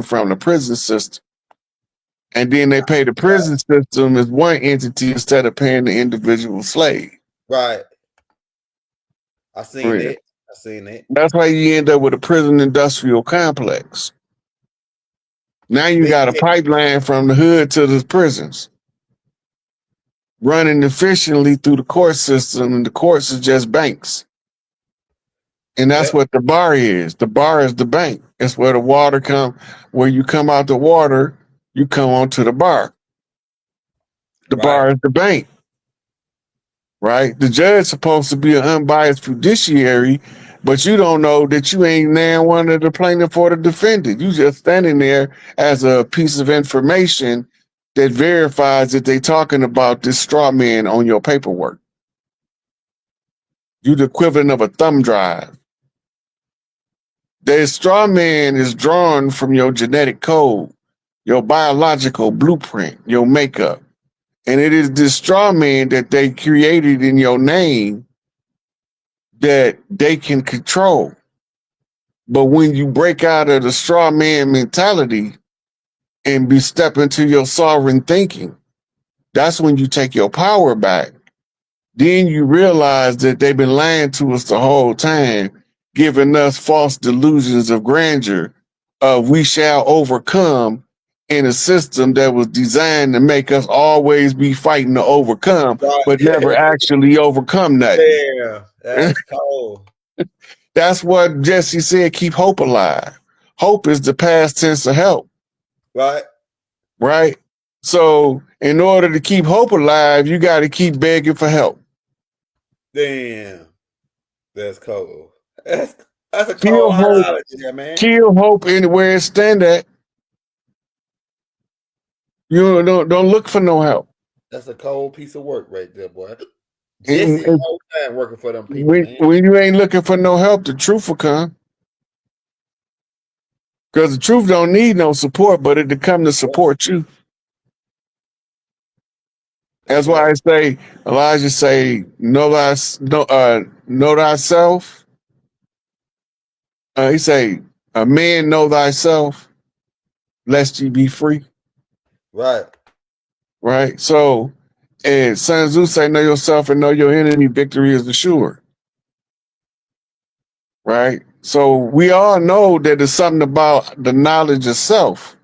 from the prison system. And then they pay the prison system as one entity instead of paying the individual slave. Right. I seen it. I seen it. That's why you end up with a prison industrial complex. Now you got a pipeline from the hood to the prisons, running efficiently through the court system, and the courts is just banks. And that's what the bar is. The bar is the bank. It's where the water where you come out the water, you come onto the bar. The bar is the bank. Right? The judge is supposed to be an unbiased fiduciary, but you don't know that you ain't now one of the plaintiff or the defendant. You just standing there as a piece of information that verifies that they talking about this straw man on your paperwork. You the equivalent of a thumb drive. The straw man is drawn from your genetic code, your biological blueprint, your makeup. And it is this straw man that they created in your name that they can control. But when you break out of the straw man mentality and step into your sovereign thinking, that's when you take your power back. Then you realize that they've been lying to us the whole time, giving us false delusions of grandeur, of we shall overcome, in a system that was designed to make us always be fighting to overcome, but never actually overcome nothing. Yeah, that's cold. That's what Jesse said, keep hope alive. Hope is the past tense of help. Right. Right? So in order to keep hope alive, you got to keep begging for help. Damn. That's cold. That's a cold analogy there, man. Kill hope anywhere it stand at. You don't look for no help. That's a cold piece of work right there, boy. Jesse whole time working for them people. When you ain't looking for no help, the truth will come. Because the truth don't need no support, but it to come to support you. That's why I say, Elijah say, know thyself. He say, a man know thyself, lest ye be free. Right. Right. So, and Sun Tzu say, know yourself and know your enemy. Victory is assured. Right. So we all know that there's something about the knowledge of self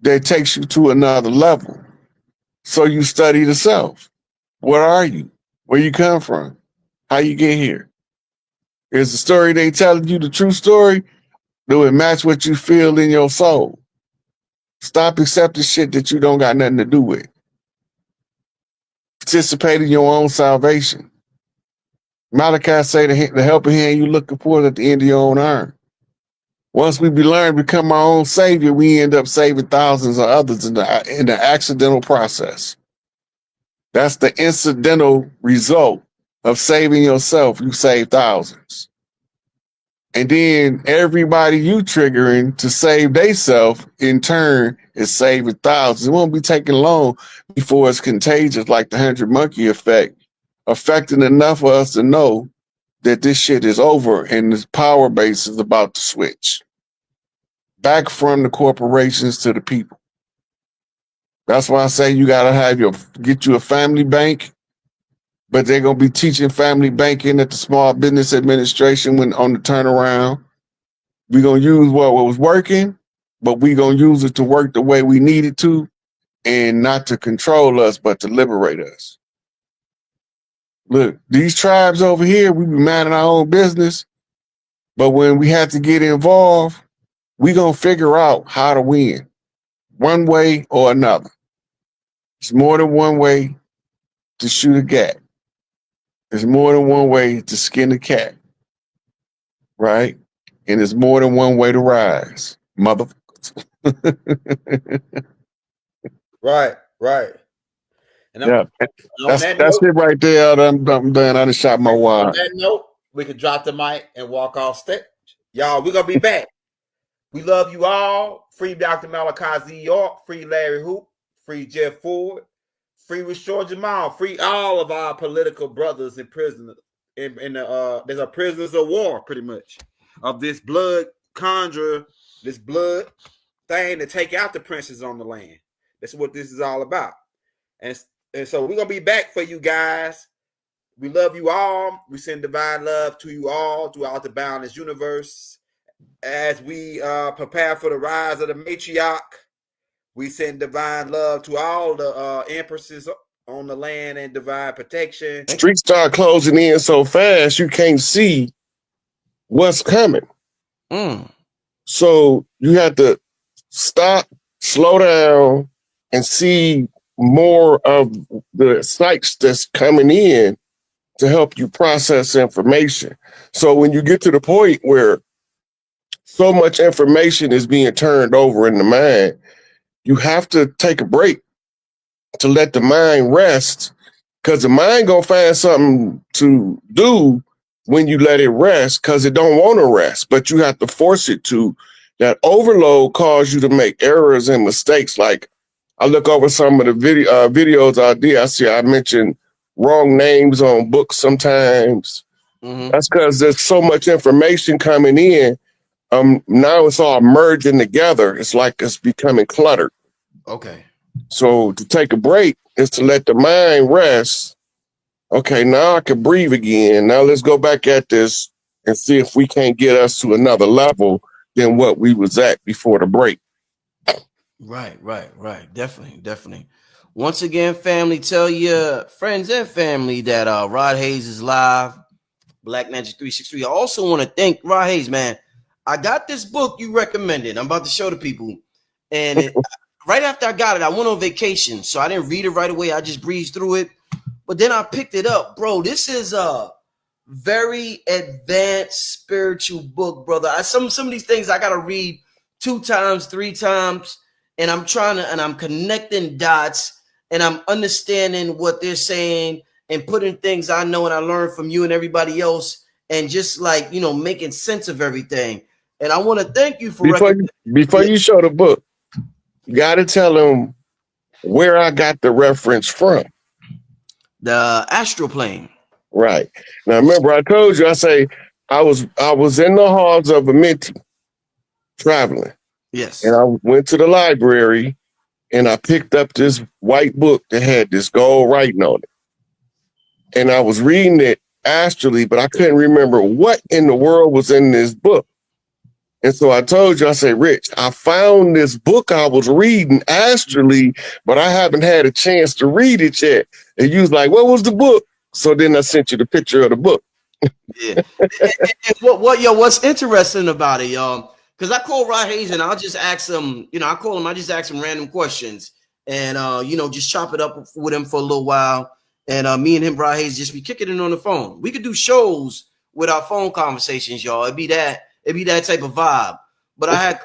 that takes you to another level. So you study the self. What are you? Where you come from? How you get here? Is the story they telling you the true story? Do it match what you feel in your soul? Stop accepting shit that you don't got nothing to do with. Participate in your own salvation. Malachi say the helping hand you looking for is at the end of your own arm. Once we learn to become our own savior, we end up saving thousands of others in the accidental process. That's the incidental result of saving yourself. You save thousands. And then everybody you triggering to save theyself in turn is saving thousands. It won't be taking long before it's contagious, like the 100 monkey effect, affecting enough of us to know that this shit is over and this power base is about to switch back from the corporations to the people. That's why I say you gotta get you a family bank, but they're gonna be teaching family banking at the Small Business Administration when on the turnaround. We're gonna use what was working, but we're gonna use it to work the way we need it to, and not to control us, but to liberate us. Look, these tribes over here, we be minding our own business, but when we have to get involved, we gonna figure out how to win, one way or another. It's more than one way to shoot a gat. There's more than one way to skin a cat, right? And there's more than one way to rise, motherfuckers. Right. And yeah, that's it right there. I'm done. I just shot my wad. On that note, we can drop the mic and walk off stage. Y'all, we're gonna be back. We love you all. Free Dr. Malachi Z. York, free Larry Hoop, free Jeff Ford, free Restore Jamal, free all of our political brothers in prison. There's a prisoners of war, pretty much, of this blood conjure, this blood thing to take out the princes on the land. That's what this is all about. And so we're going to be back for you guys. We love you all. We send divine love to you all throughout the boundless universe. As we prepare for the rise of the matriarch, we send divine love to all the empresses on the land and divine protection. Streets start closing in so fast you can't see what's coming. So you have to stop, slow down, and see more of the sights that's coming in to help you process information. So when you get to the point where so much information is being turned over in the mind, you have to take a break to let the mind rest, because the mind gonna find something to do when you let it rest, because it don't want to rest, but you have to force it to. That overload causes you to make errors and mistakes. Like I look over some of the videos I did, I see I mentioned wrong names on books sometimes. That's because there's so much information coming in. Now it's all merging together. It's like it's becoming cluttered. Okay. So to take a break is to let the mind rest. Okay, now I can breathe again. Now let's go back at this and see if we can't get us to another level than what we was at before the break. Right. Definitely. Once again, family, tell your friends and family that Rod Hayes is live. Black Ninja 363. I also want to thank Rod Hayes, man. I got this book you recommended. I'm about to show the people. And right after I got it, I went on vacation. So I didn't read it right away. I just breezed through it. But then I picked it up. Bro, this is a very advanced spiritual book, brother. Some of these things I got to read 2 times, 3 times. And I'm I'm connecting dots. And I'm understanding what they're saying and putting things I know and I learned from you and everybody else, and just like, making sense of everything. And I want to thank you for before you show the book, you got to tell them where I got the reference from. The astral plane. Right. Now remember, I told you, I was in the halls of a Minty traveling. Yes. And I went to the library and I picked up this white book that had this gold writing on it. And I was reading it astrally, but I couldn't remember what in the world was in this book. And so I told you, I said, Rich, I found this book I was reading astrally, but I haven't had a chance to read it yet. And you was like, what was the book? So then I sent you the picture of the book. Yeah. And what's interesting about it, y'all, because I call Rod Hayes and I'll just ask him, I just ask him random questions and, just chop it up with him for a little while. And me and him, Rod Hayes, just be kicking it on the phone. We could do shows with our phone conversations, y'all. It'd be that type of vibe. But I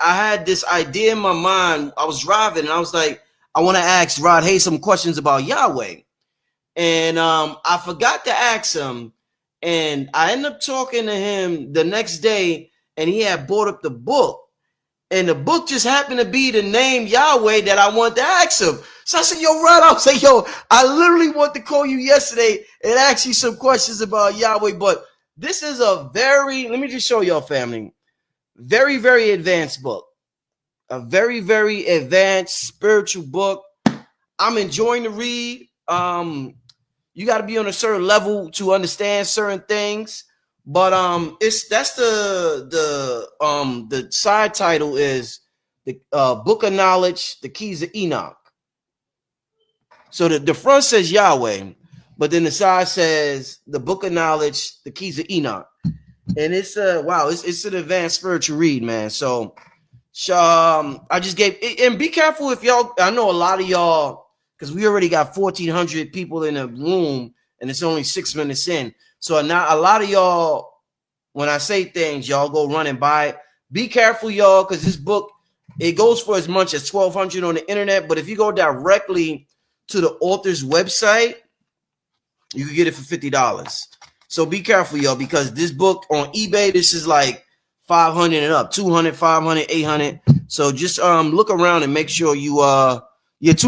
had this idea in my mind. I was driving and I was like, I want to ask Rod Hayes some questions about Yahweh. And I forgot to ask him. And I ended up talking to him the next day, and he had bought up the book. And the book just happened to be the name Yahweh that I wanted to ask him. So I said, yo, Rod, I was like, yo, I literally wanted to call you yesterday and ask you some questions about Yahweh. But this is let me just show y'all, family, very, very advanced book. A very, very advanced spiritual book. I'm enjoying the read. You got to be on a certain level to understand certain things. But that's the side title is the Book of Knowledge, the Keys of Enoch. So the front says Yahweh, but then the side says the Book of Knowledge, the Keys of Enoch. And it's it's an advanced spiritual read, man. So I just gave, and be careful if y'all, I know a lot of y'all, because we already got 1,400 people in the room and it's only 6 minutes in. So now a lot of y'all, when I say things, y'all go run and buy it. Be careful, y'all, because this book, it goes for as much as $1,200 on the internet. But if you go directly to the author's website, you can get it for $50. So be careful, y'all, because this book on eBay, this is like 500 and up, 200, 500, 800. So just look around and make sure you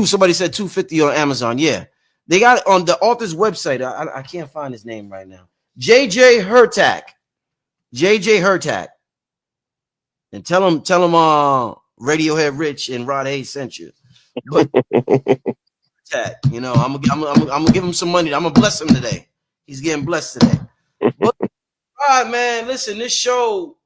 somebody said 250 on Amazon. Yeah, they got it on the author's website. I can't find his name right now. JJ Hurtak. And tell him Radiohead Rich and Rod Hayes sent you. But you know, I'm gonna give him some money. I'm gonna bless him today. He's getting blessed today. But all right, man. Listen, this show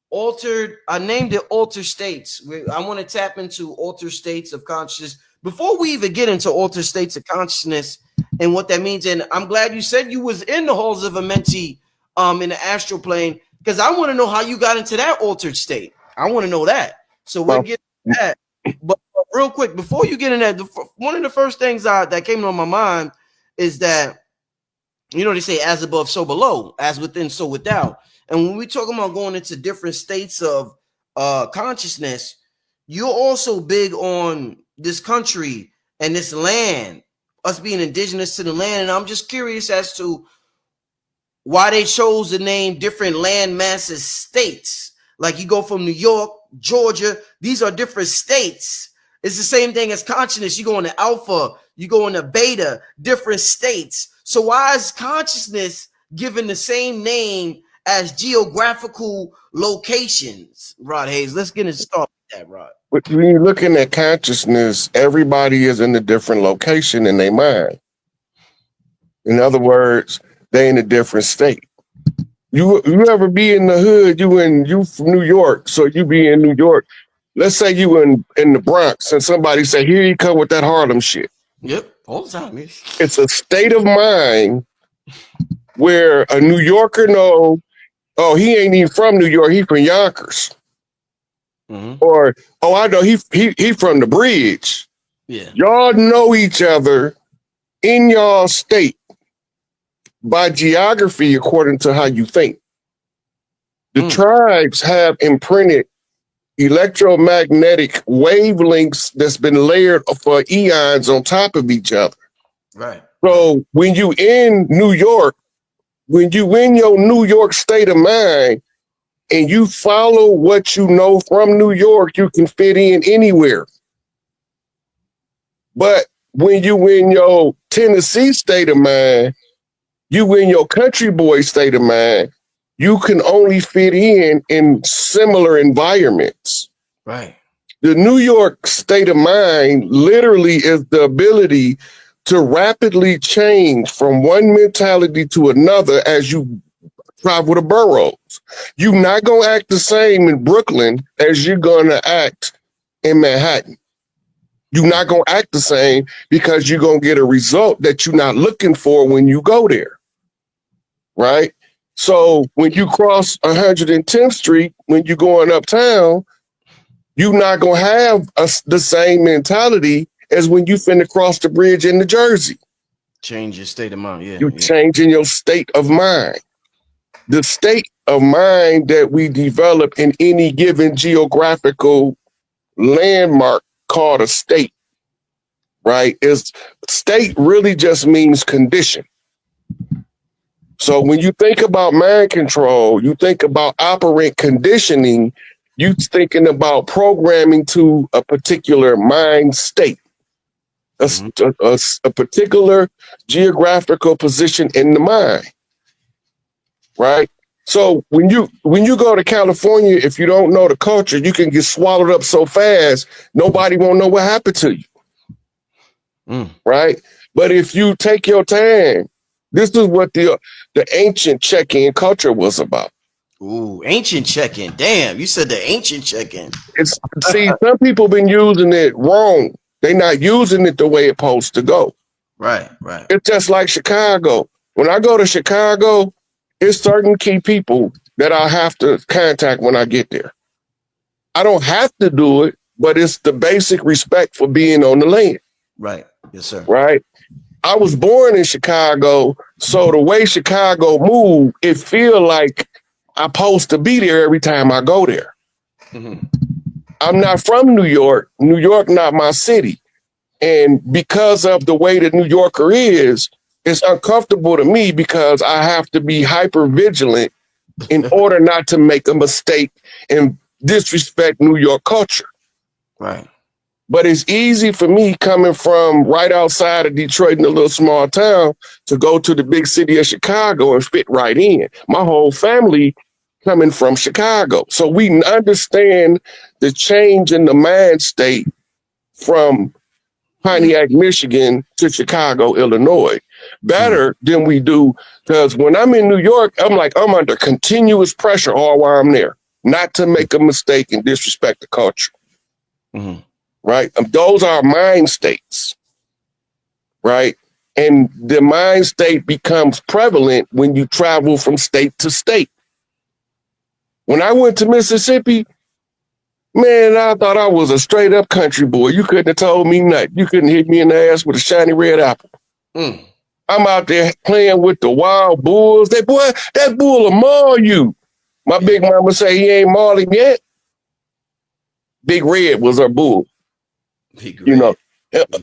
altered. I named it Altered States. I want to tap into altered states of consciousness before we even get into altered states of consciousness and what that means. And I'm glad you said you was in the halls of Amenti, in the astral plane, because I want to know how you got into that altered state. I want to know that. So we'll get to that. But real quick, before you get in that, one of the first things that came to my mind is that, you know, they say as above, so below, as within, so without. And when we talk about going into different states of consciousness, you're also big on this country and this land, us being indigenous to the land. And I'm just curious as to why they chose to name different land masses states. Like you go from New York, Georgia, these are different states. It's the same thing as consciousness. You go into alpha, you go into beta, different states. So why is consciousness given the same name as geographical locations? Rod Hayes, let's get into start with that, Rod. When you're looking at consciousness, everybody is in a different location in their mind. In other words, they in a different state. You ever be in the hood? You from New York, so you be in New York. Let's say you in the Bronx, and somebody say, "Here you come with that Harlem shit." Yep, all the time. It's a state of mind where a New Yorker know, oh, he ain't even from New York, he from Yonkers. Mm-hmm. Or, oh, I know he from the Bridge. Yeah. Y'all know each other in y'all state by geography according to how you think. The tribes have imprinted electromagnetic wavelengths that's been layered for eons on top of each other. Right. So when you in New York, when you in your New York state of mind and you follow what you know from New York, you can fit in anywhere. But when you in your Tennessee state of mind, you in your country boy state of mind, you can only fit in similar environments. Right. The New York state of mind literally is the ability to rapidly change from one mentality to another as you travel the boroughs. You're not going to act the same in Brooklyn as you're going to act in Manhattan. You're not going to act the same because you're going to get a result that you're not looking for when you go there. Right? So when you cross 110th Street, when you're going uptown, you're not going to have the same mentality as when you finna cross the bridge in New Jersey. Change your state of mind, yeah. You're changing your state of mind. The state of mind that we develop in any given geographical landmark called a state, right? State really just means condition. So when you think about mind control, you think about operant conditioning, you're thinking about programming to a particular mind state, a particular geographical position in the mind, right? So when you go to California, if you don't know the culture, you can get swallowed up so fast, nobody won't know what happened to you, right? But if you take your time, this is what the ancient check-in culture was about. Ooh, ancient check-in. Damn, you said the ancient check-in. See, some people been using it wrong. They're not using it the way it's supposed to go. Right, right. It's just like Chicago. When I go to Chicago, it's certain key people that I have to contact when I get there. I don't have to do it, but it's the basic respect for being on the land. Right. Yes, sir. Right. I was born in Chicago, so the way Chicago moved, it feel like I'm supposed to be there every time I go there. Mm-hmm. I'm not from New York. New York, not my city. And because of the way the New Yorker is, it's uncomfortable to me because I have to be hyper vigilant in order not to make a mistake and disrespect New York culture. Right. But it's easy for me coming from right outside of Detroit in a little small town to go to the big city of Chicago and fit right in. My whole family coming from Chicago. So we understand the change in the mind state from Pontiac, Michigan to Chicago, Illinois, better than we do. Because when I'm in New York, I'm like, I'm under continuous pressure all while I'm there, not to make a mistake and disrespect the culture. Right? Those are mind states. Right? And the mind state becomes prevalent when you travel from state to state. When I went to Mississippi, man, I thought I was a straight up country boy. You couldn't have told me nothing. You couldn't hit me in the ass with a shiny red apple. I'm out there playing with the wild bulls. That bull will maul you. My big mama say he ain't mauled him yet. Big Red was our bull. Big Red. You know,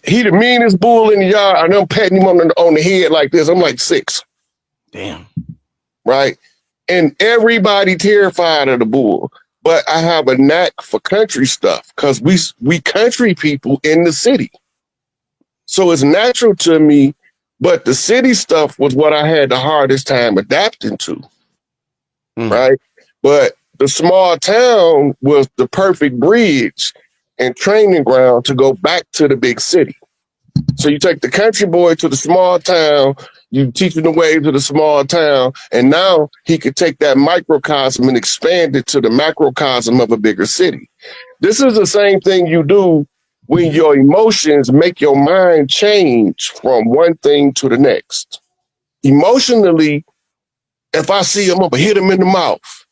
he the meanest bull in the yard. I know, patting him on the head like this. I'm like 6. Damn. Right? And everybody terrified of the bull. But I have a knack for country stuff because we country people in the city. So it's natural to me, but the city stuff was what I had the hardest time adapting to, right? But the small town was the perfect bridge and training ground to go back to the big city. So you take the country boy to the small town, you teach him the ways of the small town, and now he could take that microcosm and expand it to the macrocosm of a bigger city. This is the same thing you do when your emotions make your mind change from one thing to the next. Emotionally, if I see him, I'm gonna hit him in the mouth,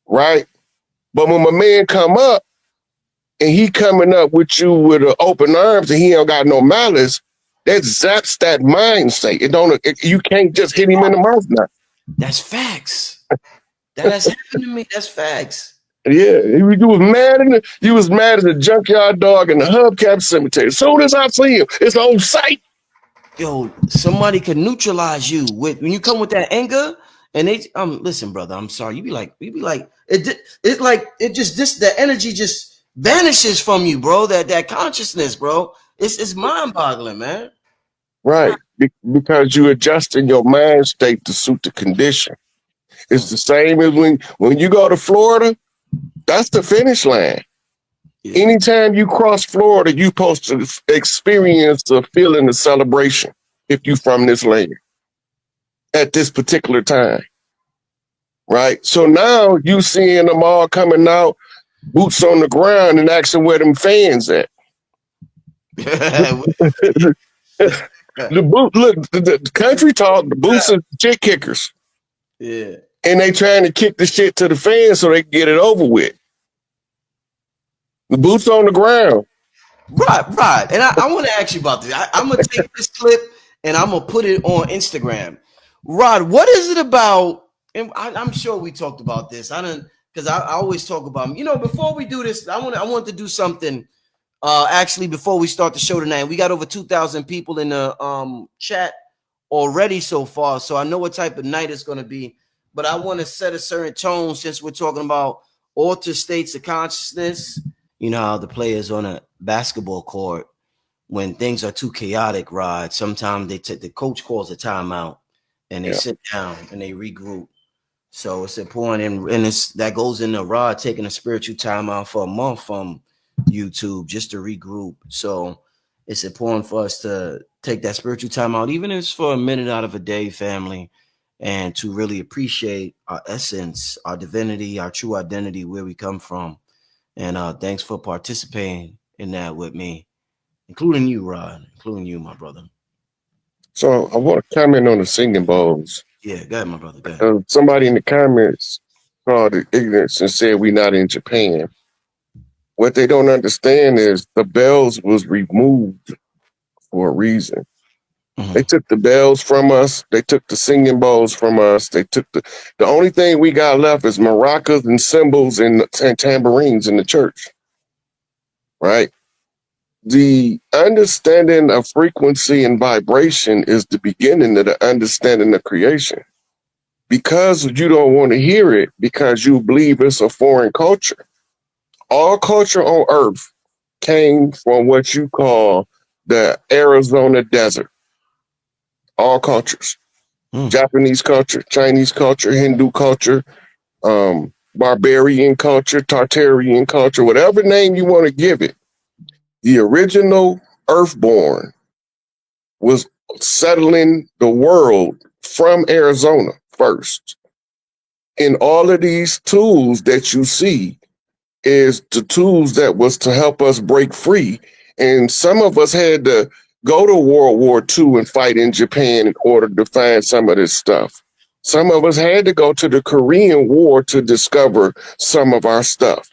right? But when my man come up and he coming up with you with open arms and he ain't got no malice, that zaps that mind state. You can't just hit him in the mouth now. That's facts. That has happened to me. That's facts. Yeah, you was mad as a junkyard dog in the hubcap cemetery. As soon as I see him, it's on sight. Yo, somebody can neutralize you when you come with that anger, and they listen, brother, I'm sorry. You be like the energy just vanishes from you, bro. That consciousness, bro. It's mind-boggling, man. Right, because you adjusting your mind state to suit the condition. It's the same as when you go to Florida. That's the finish line. Yeah. Anytime you cross Florida, you're supposed to experience the feeling of celebration if you from this land at this particular time. Right? So now you seeing them all coming out, boots on the ground and asking where them fans at. The country talk, the boots are shit kickers. Yeah. And they trying to kick the shit to the fans so they can get it over with. The boots on the ground. Right. And I want to ask you about this. I'm going to take this clip and I'm going to put it on Instagram. Rod, what is it about? And I'm sure we talked about this. Because I always talk about, before we do this, I want to do something. Actually, before we start the show tonight, we got over 2,000 people in the chat already so far. So I know what type of night it's going to be. But I want to set a certain tone since we're talking about altered states of consciousness. You know how the players on a basketball court, when things are too chaotic, Rod, sometimes the coach calls a timeout and they sit down and they regroup. So it's important, and that goes into Rod taking a spiritual timeout for a month from YouTube just to regroup. So it's important for us to take that spiritual timeout, even if it's for a minute out of a day, family, and to really appreciate our essence, our divinity, our true identity, where we come from. And thanks for participating in that with me, including you, Rod, including you, my brother. So I want to comment on the singing bowls. Yeah, go ahead, my brother. Go ahead. Somebody in the comments called it ignorance and said we're not in Japan. What they don't understand is the bells was removed for a reason. Mm-hmm. They took the bells from us. They took the singing bowls from us. They took the only thing we got left is maracas and cymbals and tambourines in the church. Right? The understanding of frequency and vibration is the beginning of the understanding of creation. Because you don't want to hear it because you believe it's a foreign culture. All culture on earth came from what you call the Arizona desert. All cultures. Japanese culture, Chinese culture, Hindu culture, barbarian culture, Tartarian culture, whatever name you want to give it, the original Earthborn was settling the world from Arizona first. And all of these tools that you see is the tools that was to help us break free. And some of us had to go to World War II and fight in Japan in order to find some of this stuff. Some of us had to go to the Korean War to discover some of our stuff.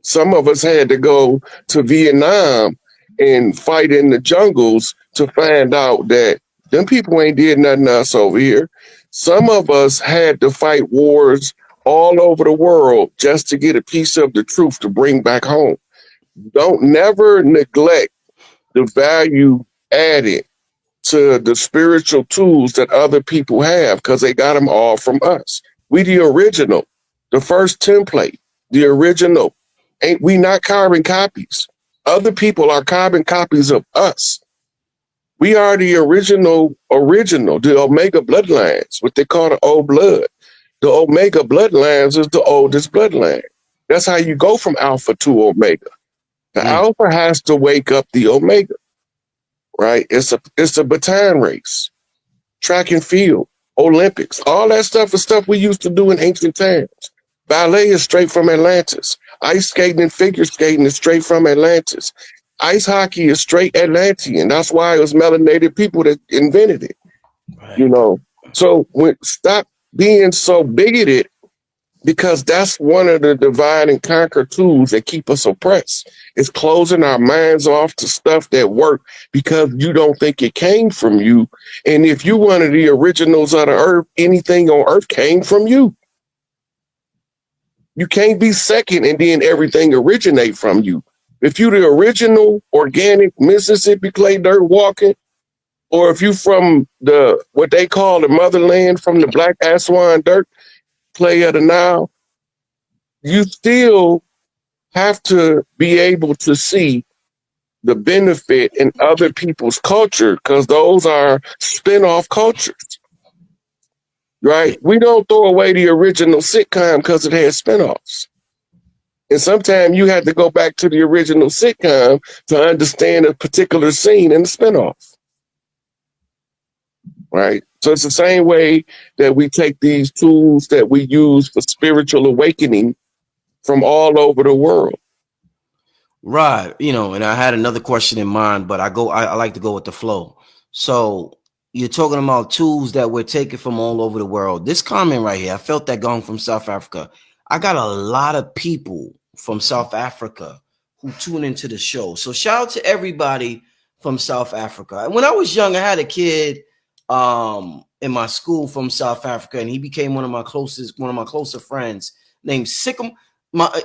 Some of us had to go to Vietnam and fight in the jungles to find out that them people ain't did nothing to us over here. Some of us had to fight wars all over the world just to get a piece of the truth to bring back home. Don't never neglect the value added to the spiritual tools that other people have, because they got them all from us. We the original, the first template, the original. Ain't we not carbon copies? Other people are carbon copies of us. We are the original, the Omega bloodlines, what they call the old blood. The Omega bloodlines is the oldest bloodline. That's how you go from Alpha to Omega. The Alpha has to wake up the Omega, right? It's a baton race, track and field, Olympics, all that stuff is stuff we used to do in ancient times. Ballet is straight from Atlantis. Ice skating and figure skating is straight from Atlantis. Ice hockey is straight Atlantean. That's why it was melanated people that invented it. Right. You know, so stop being so bigoted, because that's one of the divide and conquer tools that keep us oppressed. It's closing our minds off to stuff that work because you don't think it came from you. And if you one of the originals of the earth, anything on earth came from you. You can't be second and then everything originate from you. If you the original organic Mississippi clay dirt walking, or if you from the what they call the motherland, from the Black Aswan dirt clay of the Nile, you still have to be able to see the benefit in other people's culture, because those are spin-off cultures, right? We don't throw away the original sitcom because it has spin-offs. And sometimes you have to go back to the original sitcom to understand a particular scene in the spin-off, right? So it's the same way that we take these tools that we use for spiritual awakening from all over the world. Right. You know, and I had another question in mind, but I like to go with the flow. So you're talking about tools that we're taking from all over the world. This comment right here, I felt that going from South Africa. I got a lot of people from South Africa who tune into the show. So shout out to everybody from South Africa. When I was young, I had a kid in my school from South Africa, and he became one of my closer friends named Sikkim.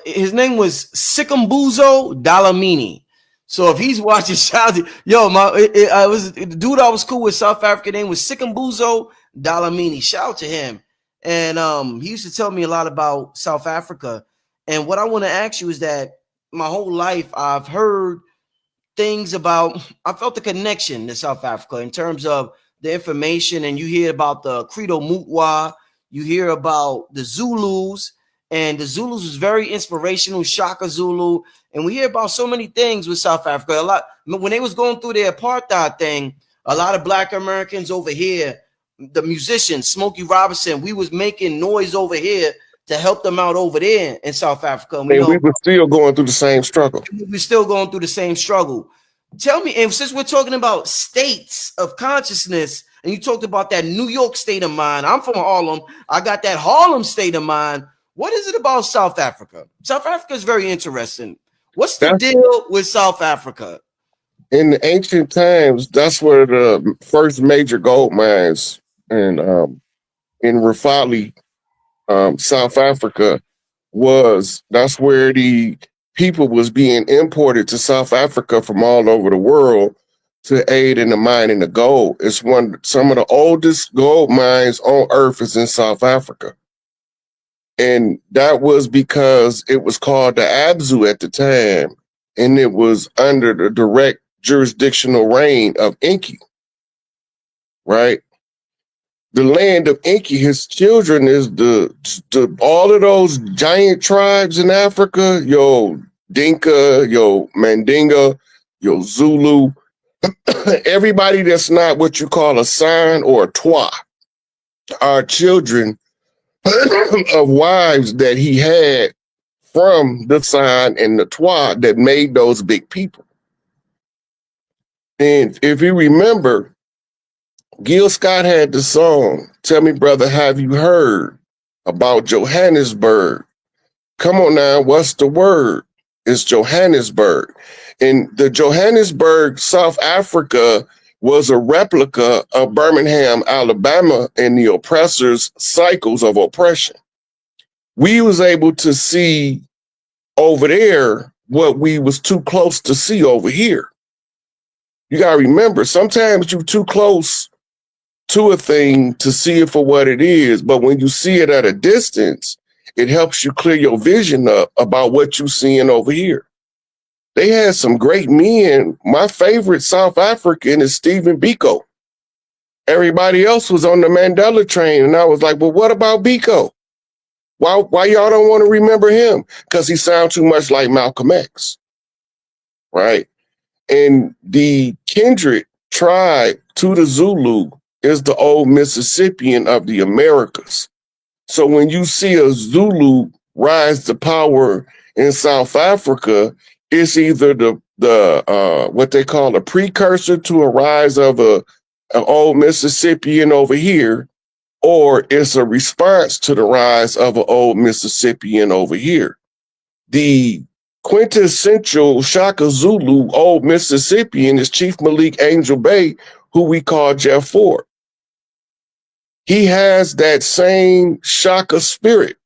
His name was Sikambuzo Dalamini. So if he's watching, shout out, yo, I was the dude I was cool with, South African name was Sikambuzo Dalamini. Shout out to him. And he used to tell me a lot about South Africa. And what I want to ask you is that my whole life I've heard things about, I felt the connection to South Africa in terms of the information, and you hear about the Credo Mutwa, you hear about the Zulus, and the Zulus was very inspirational, Shaka Zulu, and we hear about so many things with South Africa. A lot when they was going through their apartheid thing, a lot of Black Americans over here, the musicians, Smokey Robinson, we was making noise over here to help them out over there in South Africa. And we were still going through the same struggle. We're still going through the same struggle. Tell me, and since we're talking about states of consciousness, and you talked about that New York state of mind, I'm from Harlem. I got that Harlem state of mind. What is it about South Africa? South Africa is very interesting. What's the deal with South Africa? In the ancient times, that's where the first major gold mines in Rafali, South Africa was. That's where the people was being imported to South Africa from all over the world to aid in the mining of gold. It's some of the oldest gold mines on earth is in South Africa. And that was because it was called the Abzu at the time, and it was under the direct jurisdictional reign of Inky, right? the land of Enki. His children is the all of those giant tribes in Africa, yo Dinka, yo Mandinga, yo Zulu, everybody that's not what you call a San or a Twa are children of wives that he had from the San and the Twa that made those big people. And if you remember, Gil Scott had the song, Tell Me Brother, Have You Heard about Johannesburg? Come on now, what's the word? It's Johannesburg. And the Johannesburg, South Africa, was a replica of Birmingham, Alabama, and the oppressors' cycles of oppression. We was able to see over there what we was too close to see over here. You gotta remember, sometimes you're too close to a thing to see it for what it is, but when you see it at a distance, it helps you clear your vision up about what you're seeing over here. They had some great men. My favorite South African is Stephen Biko. Everybody else was on the Mandela train, and I was like, well, what about Biko? Why y'all don't want to remember him? Because he sounds too much like Malcolm X, right? And the kindred tribe to the Zulu is the old Mississippian of the Americas. So when you see a Zulu rise to power in South Africa, it's either the what they call a precursor to a rise of an old Mississippian over here, or it's a response to the rise of an old Mississippian over here. The quintessential Shaka Zulu old Mississippian is Chief Malik Angel Bay, who we call Jeff Ford. He has that same Shaka spirit,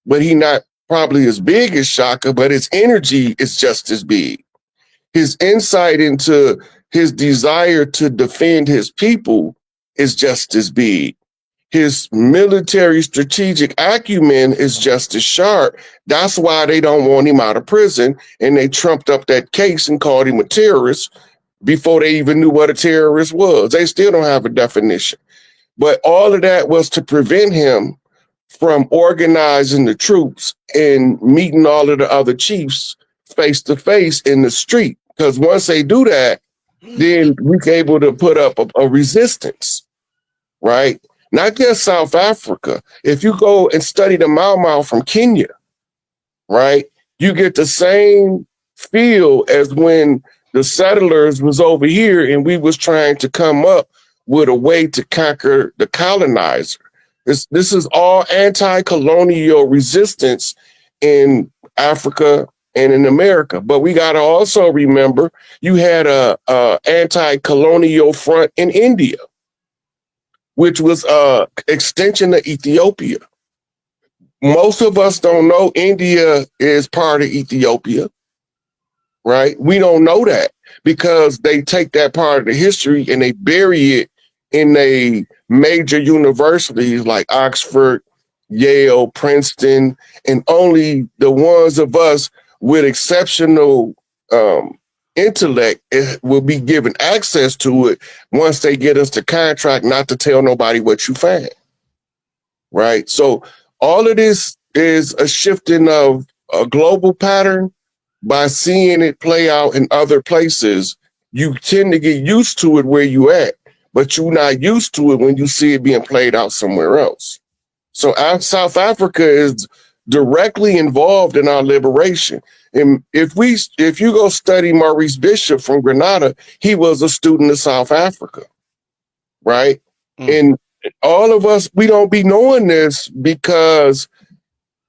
but he not probably as big as Shaka, but his energy is just as big. His insight into his desire to defend his people is just as big. His military strategic acumen is just as sharp. That's why they don't want him out of prison, and they trumped up that case and called him a terrorist before they even knew what a terrorist was. They still don't have a definition. But all of that was to prevent him from organizing the troops and meeting all of the other chiefs face to face in the street. Because once they do that, then we're able to put up a resistance, right? Not just South Africa. If you go and study the Mau Mau from Kenya, right, you get the same feel as when the settlers was over here and we was trying to come up with a way to conquer the colonizer. This is all anti-colonial resistance in Africa and in America. But we got to also remember you had a anti-colonial front in India, which was a extension of Ethiopia. Most of us don't know India is part of Ethiopia, right? We don't know that because they take that part of the history and they bury it in a major universities like Oxford, Yale, Princeton, and only the ones of us with exceptional intellect will be given access to it once they get us to contract not to tell nobody what you find, right? So all of this is a shifting of a global pattern. By seeing it play out in other places, you tend to get used to it where you at, but you're not used to it when you see it being played out somewhere else. So South Africa is directly involved in our liberation. And if you go study Maurice Bishop from Grenada, he was a student of South Africa, right? And all of us, we don't be knowing this because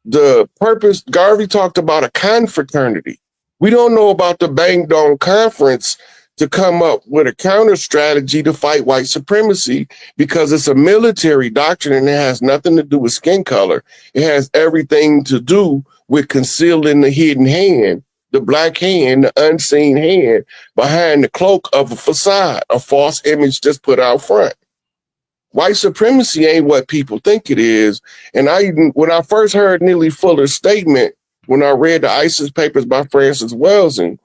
the purpose, Garvey talked about a confraternity. We don't know about the Bang Dong Conference to come up with a counter strategy to fight white supremacy because it's a military doctrine and it has nothing to do with skin color. It has everything to do with concealing the hidden hand, the black hand, the unseen hand behind the cloak of a facade, a false image that's put out front. White supremacy ain't what people think it is. And when I first heard Neely Fuller's statement, when I read the ISIS papers by Francis Welsing,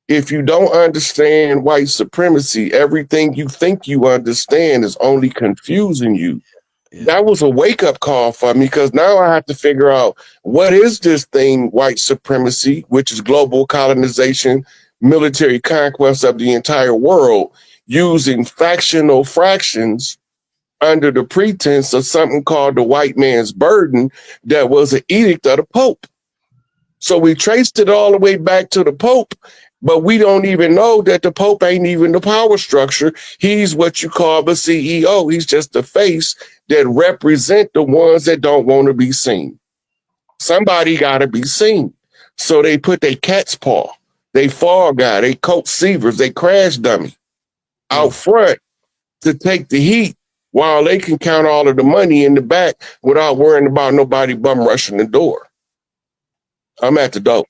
If you don't understand white supremacy, everything you think you understand is only confusing you. Yeah. That was a wake-up call for me, because now I have to figure out, what is this thing, white supremacy, which is global colonization, military conquest of the entire world, using factional fractions under the pretense of something called the white man's burden that was an edict of the Pope. So we traced it all the way back to the Pope, but we don't even know that the Pope ain't even the power structure. He's what you call the CEO. He's just the face that represent the ones that don't want to be seen. Somebody got to be seen. So they put their cat's paw, they fall guy, they coat sievers, they crash dummy out front to take the heat, while they can count all of the money in the back without worrying about nobody bum rushing the door. I'm at the door.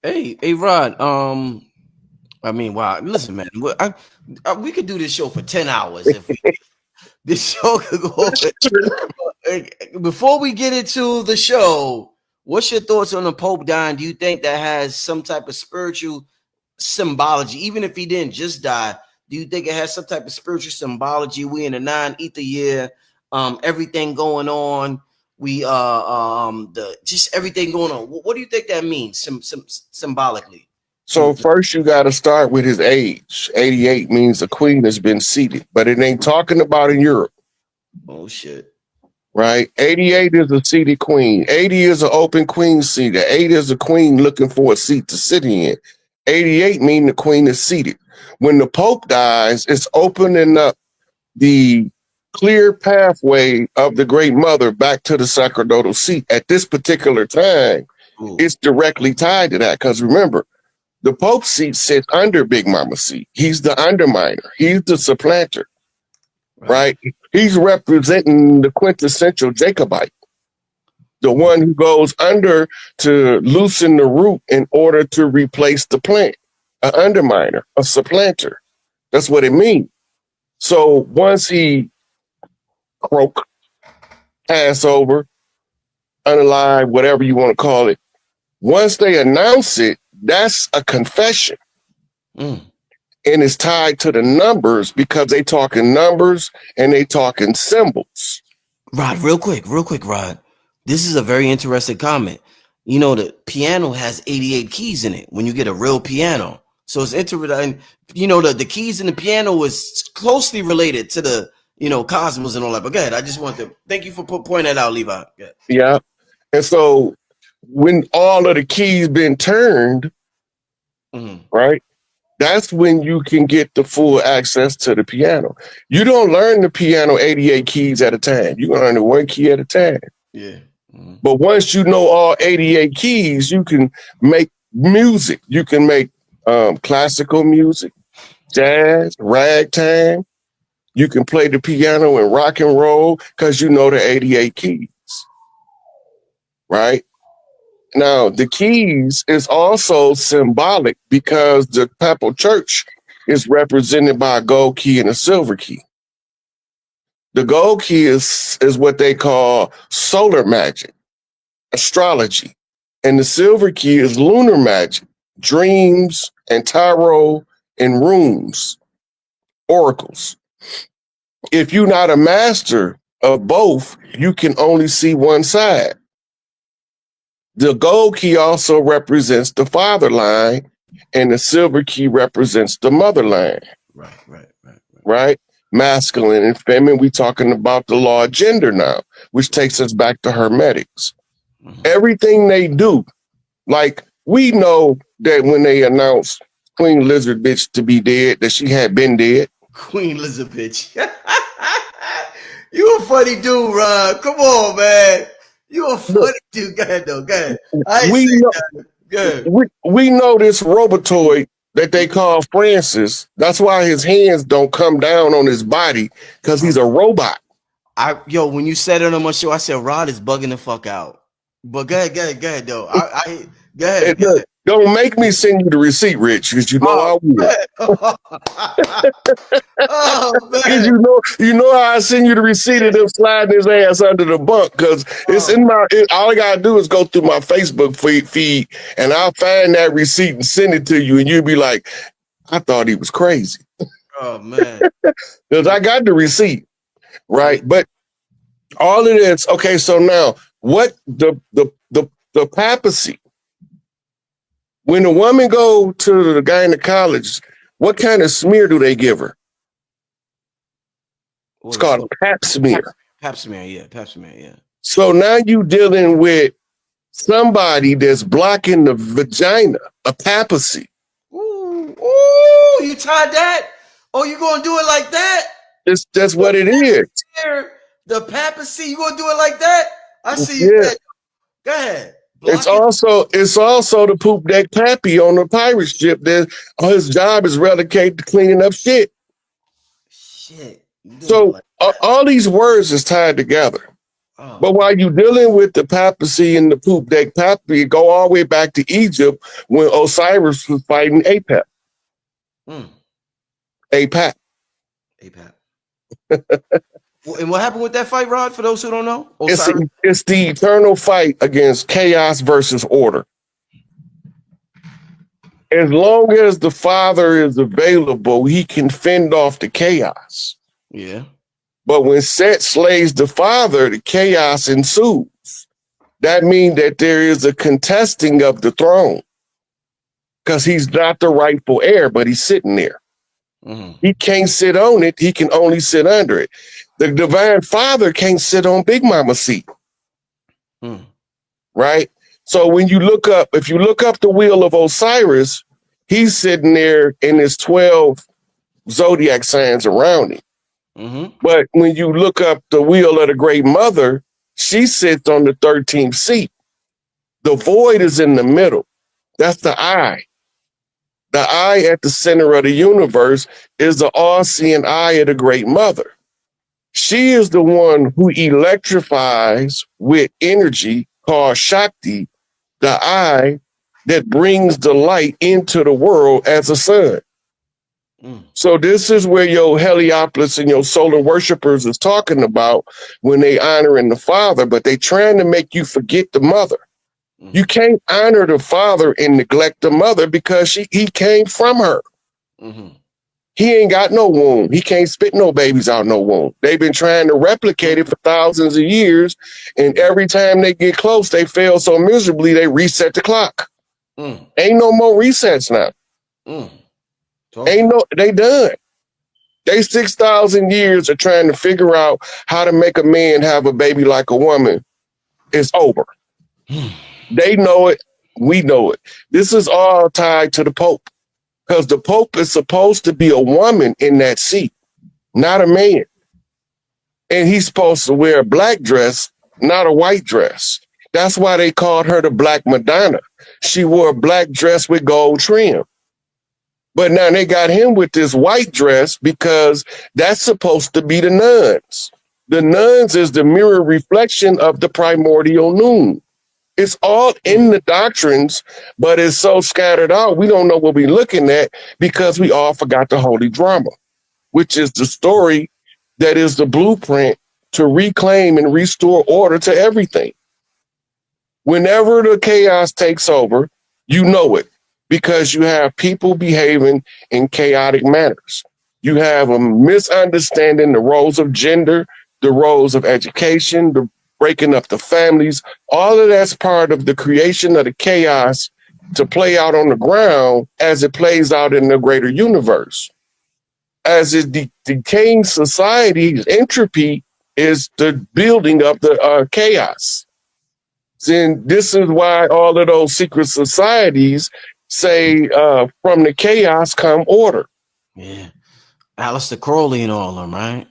Hey, Rod. I mean, wow. Listen, man. We could do this show for 10 hours if this show could go. Before we get into the show, what's your thoughts on the Pope dying? Do you think that has some type of spiritual symbology, even if he didn't just die? Do you think it has some type of spiritual symbology? We in the 9-ether year, everything going on. We just everything going on. What do you think that means symbolically? So first you got to start with his age. 88 means the queen has been seated, but it ain't talking about in Europe. Oh shit. Right? 88 is a seated queen. 80 is an open queen seat. 8 is a queen looking for a seat to sit in. 88 mean the queen is seated. When the Pope dies, it's opening up the clear pathway of the Great Mother back to the sacerdotal seat. At this particular time, it's directly tied to that, because remember, the Pope's seat sits under Big Mama's seat. He's the underminer. He's the supplanter, right? He's representing the quintessential Jacobite, the one who goes under to loosen the root in order to replace the plant, an underminer, a supplanter. That's what it means. So once he croak, pass over, unalive, whatever you want to call it, once they announce it, that's a confession. And it's tied to the numbers, because they talking numbers and they talking symbols. Rod, real quick, Rod. This is a very interesting comment. You know, the piano has 88 keys in it when you get a real piano. So it's interesting. You know, the keys in the piano is closely related to the, cosmos and all that. But go ahead. I just want to thank you for pointing that out, Levi. Yeah. And so when all of the keys been turned, right, that's when you can get the full access to the piano. You don't learn the piano 88 keys at a time. You learn it one key at a time. Yeah. But once you know all 88 keys, you can make music. You can make classical music, jazz, ragtime. You can play the piano and rock and roll because you know the 88 keys, right? Now, the keys is also symbolic because the Papal Church is represented by a gold key and a silver key. The gold key is what they call solar magic, astrology. And the silver key is lunar magic, dreams and tarot and runes, oracles. If you're not a master of both, you can only see one side. The gold key also represents the father line, and the silver key represents the mother line. Right? Masculine and feminine. We're talking about the law of gender now, which takes us back to hermetics. Everything they do, like we know that when they announced Queen Lizard Bitch to be dead, that she had been dead. Queen Lizard Bitch. You a funny dude, Ron. Come on, man. You a funny dude. Go ahead, though. Go ahead. We know this robotoid that they call Francis. That's why his hands don't come down on his body, because he's a robot. When you said it on my show, I said Rod is bugging the fuck out. But go ahead, though. Go Hey, ahead. look, don't make me send you the receipt, Rich, because you know I will. Oh Because man. you know how I send you the receipt of them sliding his ass under the bunk, because it's in my. All I gotta do is go through my Facebook feed, and I'll find that receipt and send it to you, and you'll be like, "I thought he was crazy," Oh man. because I got the receipt, right? Yeah. But all of this, okay. So now, what the papacy? When a woman go to the gynecologist, what kind of smear do they give her? It's called a pap smear. Pap smear, yeah. So now you dealing with somebody that's blocking the vagina, a papacy. Ooh, you tried that? Oh, you gonna do it like that? That's what it is. The papacy, you gonna do it like that? I see you. Yeah. Go ahead. It's also the poop deck pappy on the pirate ship that his job is relegated to cleaning up shit. Shit. So all these words is tied together. Oh. But while you're dealing with the papacy and the poop deck pappy, go all the way back to Egypt when Osiris was fighting Apep. Apep. And what happened with that fight, Rod, for those who don't know? It's the eternal fight against chaos versus order. As long as the Father is available, he can fend off the chaos. Yeah. But when Set slays the Father, the chaos ensues. That means that there is a contesting of the throne. Because he's not the rightful heir, but he's sitting there. Mm-hmm. He can't sit on it. He can only sit under it. The divine Father can't sit on Big Mama's seat. Right? So when you look up, if you look up the wheel of Osiris, he's sitting there in his 12 zodiac signs around him. Mm-hmm. But when you look up the wheel of the Great Mother, she sits on the 13th seat. The void is in the middle. That's the eye. The eye at the center of the universe is the all-seeing eye of the Great Mother. She is the one who electrifies with energy called Shakti, the eye that brings the light into the world as a sun. So this is where your Heliopolis and your solar worshipers is talking about when they honoring the Father, but they trying to make you forget the Mother. You can't honor the Father and neglect the Mother because he came from her. He ain't got no womb. He can't spit no babies out no womb. They've been trying to replicate it for thousands of years, and every time they get close, they fail so miserably, they reset the clock. Ain't no more resets now. They done. They 6,000 years of trying to figure out how to make a man have a baby like a woman. It's over. They know it. We know it. This is all tied to the Pope because the Pope is supposed to be a woman in that seat, not a man. And he's supposed to wear a black dress, not a white dress. That's why they called her the Black Madonna. She wore a black dress with gold trim. But now they got him with this white dress because that's supposed to be the nuns. The nuns is the mirror reflection of the primordial noon. It's all in the doctrines, but it's so scattered out, we don't know what we're looking at because we all forgot the holy drama, which is the story that is the blueprint to reclaim and restore order to everything. Whenever the chaos takes over, you know it. Because you have people behaving in chaotic manners. You have a misunderstanding the roles of gender, the roles of education, the breaking up the families. All of that's part of the creation of the chaos to play out on the ground as it plays out in the greater universe. As it decaying society's entropy is the building of the chaos. And this is why all of those secret societies say from the chaos come order. Yeah. Aleister Crowley and all of them, right?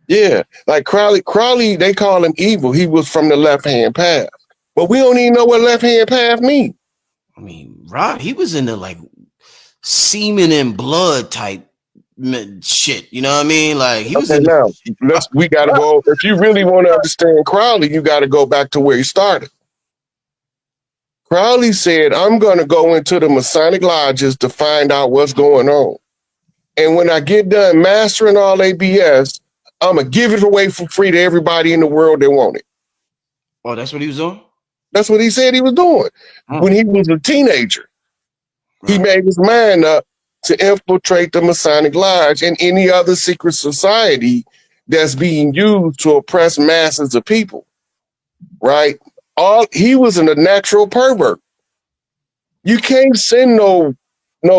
Yeah. Like Crowley, they call him evil. He was from the left-hand path. But we don't even know what left-hand path means. I mean, Rod, he was in the like semen and blood type shit. You know what I mean? Like he was in now, we gotta go. If you really want to understand Crowley, you gotta go back to where he started. proudly said, I'm going to go into the Masonic lodges to find out what's going on. And when I get done mastering all ABS, I'm going to give it away for free to everybody in the world that want it. Oh, that's what he was doing? That's what he said he was doing. When he was a teenager. He made his mind up to infiltrate the Masonic Lodge and any other secret society that's being used to oppress masses of people, right? He was a natural pervert. You can't send no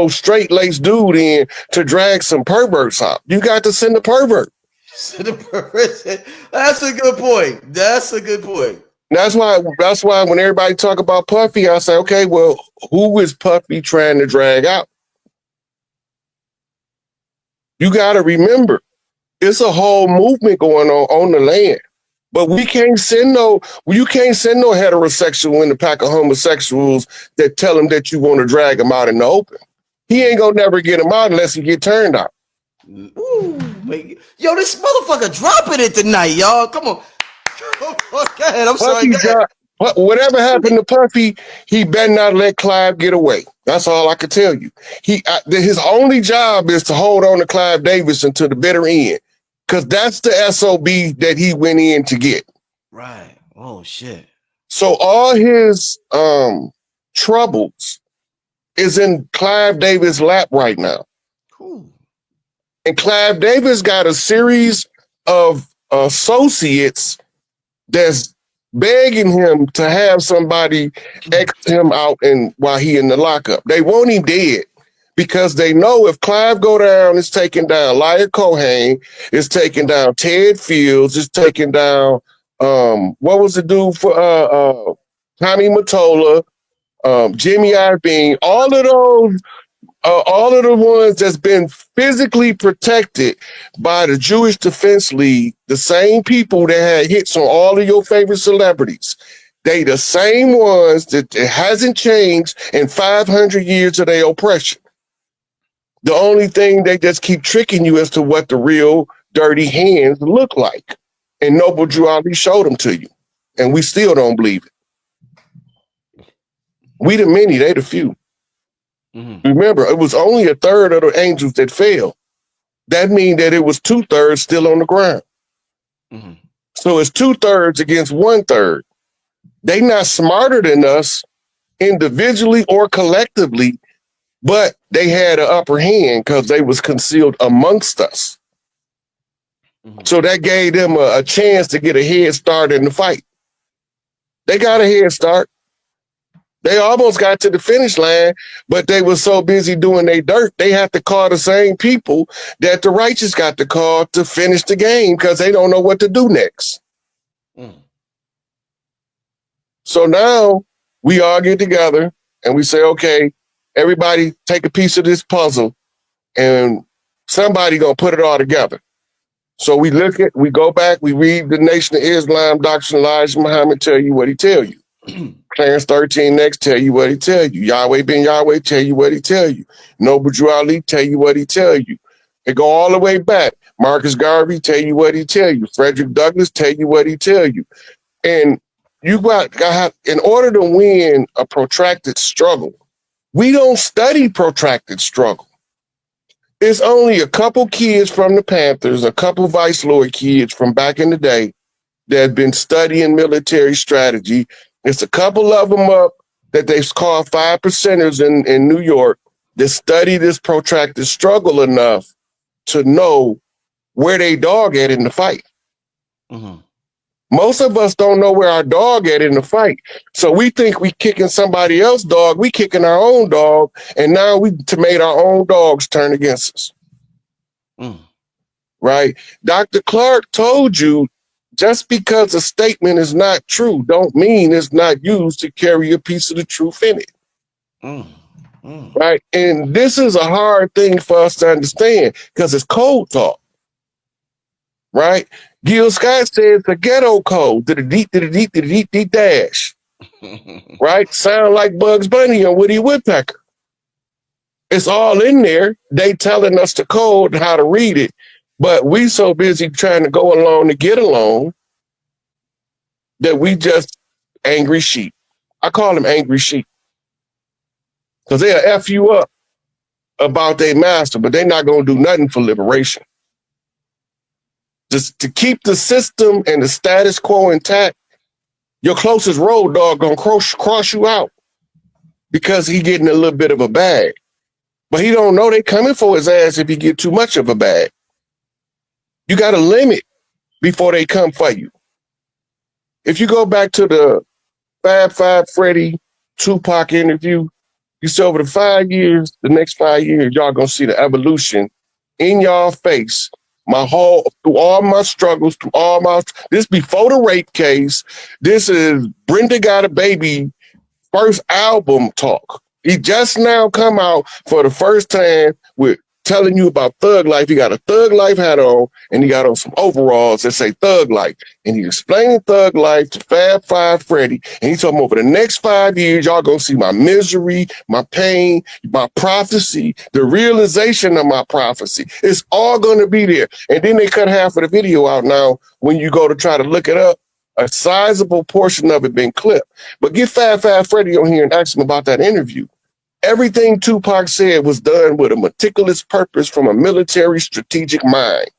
straight-laced dude in to drag some perverts out. You got to send a pervert. That's a good point. That's a good point. That's why when everybody talk about Puffy, I say, okay, well, who is Puffy trying to drag out? You got to remember, it's a whole movement going on the land. But you can't send no heterosexual in the pack of homosexuals that tell him that you want to drag him out in the open. He ain't gonna never get him out unless he get turned out. Ooh, yo, this motherfucker dropping it tonight, y'all. Come on. Go ahead. I'm sorry. Whatever happened to Puffy, he better not let Clive get away. That's all I can tell you. His only job is to hold on to Clive Davis until the bitter end, because that's the SOB that he went in to get. Right. Oh shit. So all his troubles is in Clive Davis' lap right now. Cool. And Clive Davis got a series of associates that's begging him to have somebody X him out while he in the lockup. They want him dead because they know if Clive go down, it's taking down Lyle Cohen, it's taking down Ted Fields, it's taking down what was the dude for Tommy Mottola, Jimmy Iovine, all of the ones that's been physically protected by the Jewish Defense League, the same people that had hits on all of your favorite celebrities. They the same ones that it hasn't changed in 500 years of their oppression. The only thing, they just keep tricking you as to what the real dirty hands look like. And Noble Drew Ali showed them to you. And we still don't believe it. We the many, they the few. Mm-hmm. Remember, it was only a third of the angels that fell. That means that it was 2/3 still on the ground. Mm-hmm. So it's 2/3 against 1/3. They not smarter than us individually or collectively, but they had an upper hand because they was concealed amongst us. Mm-hmm. So that gave them a chance to get a head start in the fight. They got a head start. They almost got to the finish line, but they were so busy doing their dirt, they have to call the same people that the righteous got to call to finish the game because they don't know what to do next. Mm. So now we all get together and we say, okay, everybody take a piece of this puzzle and somebody gonna put it all together. So we go back, we read the Nation of Islam, Dr. Elijah Muhammad tell you what he tell you. Clarence 13 next tell you what he tell you. Yahweh ben Yahweh tell you what he tell you. Noble Drew Ali tell you what he tell you. It go all the way back. Marcus Garvey tell you what he tell you. Frederick Douglass tell you what he tell you. And you got in order to win a protracted struggle, we don't study protracted struggle. It's only a couple kids from the Panthers, a couple Vice Lord kids from back in the day that have been studying military strategy. It's a couple of them up that they've called 5%ers in New York that study this protracted struggle enough to know where they dog at in the fight. Mm-hmm. Most of us don't know where our dog at in the fight. So we think we kicking somebody else's dog. We kicking our own dog. And now we made our own dogs turn against us. Mm. Right? Dr. Clark told you, just because a statement is not true don't mean it's not used to carry a piece of the truth in it. Mm. Mm. Right? And this is a hard thing for us to understand because it's code talk. Right? Gil Scott says the ghetto code to the deep dash. Right? Sound like Bugs Bunny or Woody Woodpecker. It's all in there. They telling us the code and how to read it. But we so busy trying to go along to get along that we just angry sheep. I call them angry sheep. Because they'll F you up about their master, but they're not going to do nothing for liberation. Just to keep the system and the status quo intact, your closest road dog going to cross you out because he getting a little bit of a bag. But he don't know they coming for his ass if he get too much of a bag. You got to limit before they come for you. If you go back to the Fab Five Freddy Tupac interview, you see over the next 5 years, y'all gonna see the evolution in y'all face. Through all my struggles, this before the rape case, this is Brenda Got a Baby first album talk. He just now come out for the first time with telling you about Thug Life. He got a Thug Life hat on, and he got on some overalls that say Thug Life. And he's explaining Thug Life to Fab Five Freddy. And he told him over the next 5 years, y'all gonna see my misery, my pain, my prophecy, the realization of my prophecy. It's all gonna be there. And then they cut half of the video out now. When you go to try to look it up, a sizable portion of it been clipped. But get Fab Five Freddy on here and ask him about that interview. Everything Tupac said was done with a meticulous purpose from a military strategic mind.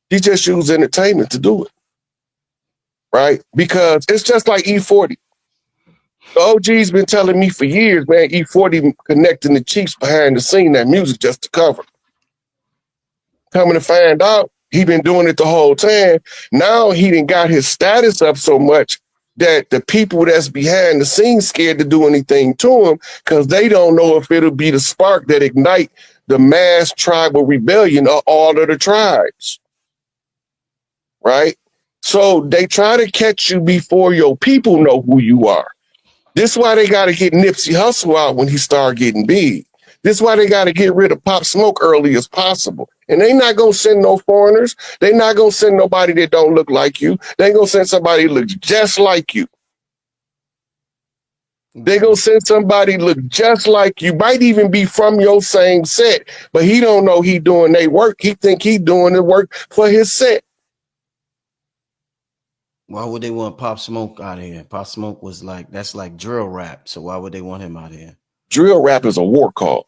He just used entertainment to do it, right? Because it's just like E40. The OG's been telling me for years, man, E40 connecting the Chiefs behind the scene, that music just to cover. Coming to find out, he been doing it the whole time. Now he done got his status up so much that the people that's behind the scenes scared to do anything to him because they don't know if it'll be the spark that ignite the mass tribal rebellion of all of the tribes, right? So they try to catch you before your people know who you are. This is why they got to get Nipsey Hussle out when he start getting big. This is why they got to get rid of Pop Smoke early as possible. And they not going to send no foreigners. They not going to send nobody that don't look like you. They going to send somebody that looks just like you. They going to send somebody look just like you. Might even be from your same set. But he don't know he doing their work. He think he doing the work for his set. Why would they want Pop Smoke out of here? Pop Smoke was like, that's like drill rap. So why would they want him out of here? Drill rap is a war call.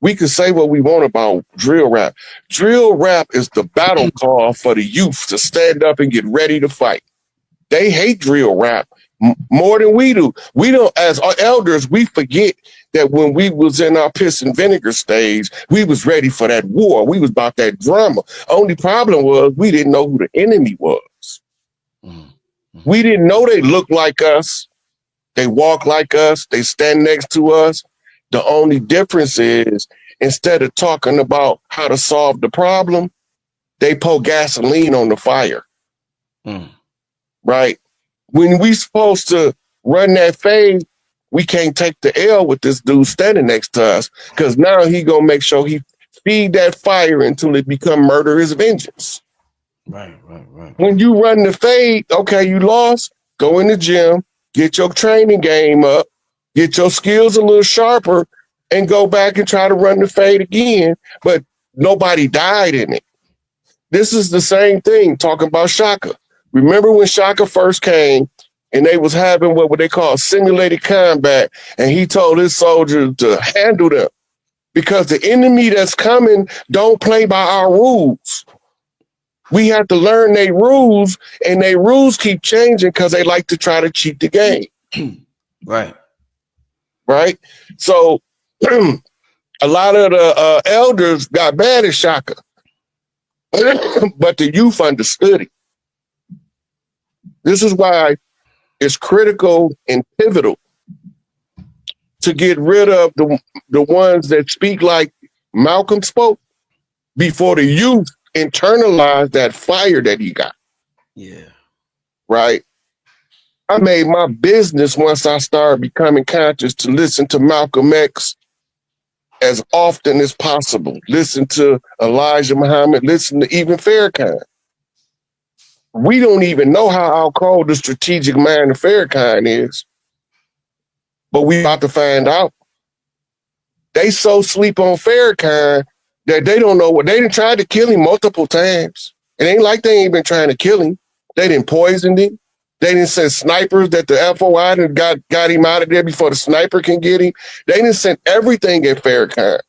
We can say what we want about drill rap. Drill rap is the battle call for the youth to stand up and get ready to fight. They hate drill rap more than we do. We don't, as our elders, we forget that when we was in our piss and vinegar stage, we was ready for that war. We was about that drama. Only problem was we didn't know who the enemy was. Mm-hmm. We didn't know they looked like us. They walk like us. They stand next to us. The only difference is instead of talking about how to solve the problem, they pour gasoline on the fire. Right? When we supposed to run that fade, we can't take the L with this dude standing next to us because now he gonna make sure he feed that fire until it become murderous vengeance. Right. When you run the fade, okay, you lost, go in the gym, get your training game up, get your skills a little sharper, and go back and try to run the fade again, but nobody died in it. This is the same thing, talking about Shaka. Remember when Shaka first came and they was having what they call simulated combat, and he told his soldiers to handle them because the enemy that's coming don't play by our rules. We have to learn their rules, and their rules keep changing because they like to try to cheat the game. Right? So a lot of the elders got mad at Shaka, but the youth understood it. This is why it's critical and pivotal to get rid of the ones that speak like Malcolm spoke before the youth internalize that fire that he got. Yeah. Right? I made my business once I started becoming conscious to listen to Malcolm X as often as possible. Listen to Elijah Muhammad, listen to even Farrakhan. We don't even know how cold the strategic mind of Farrakhan is, but we about to find out. They so sleep on Farrakhan that they don't know what they done tried to kill him multiple times. It ain't like they ain't been trying to kill him. They done poisoned him. They didn't send snipers that the FOI got him out of there before the sniper can get him. They didn't send everything at Farrakhan.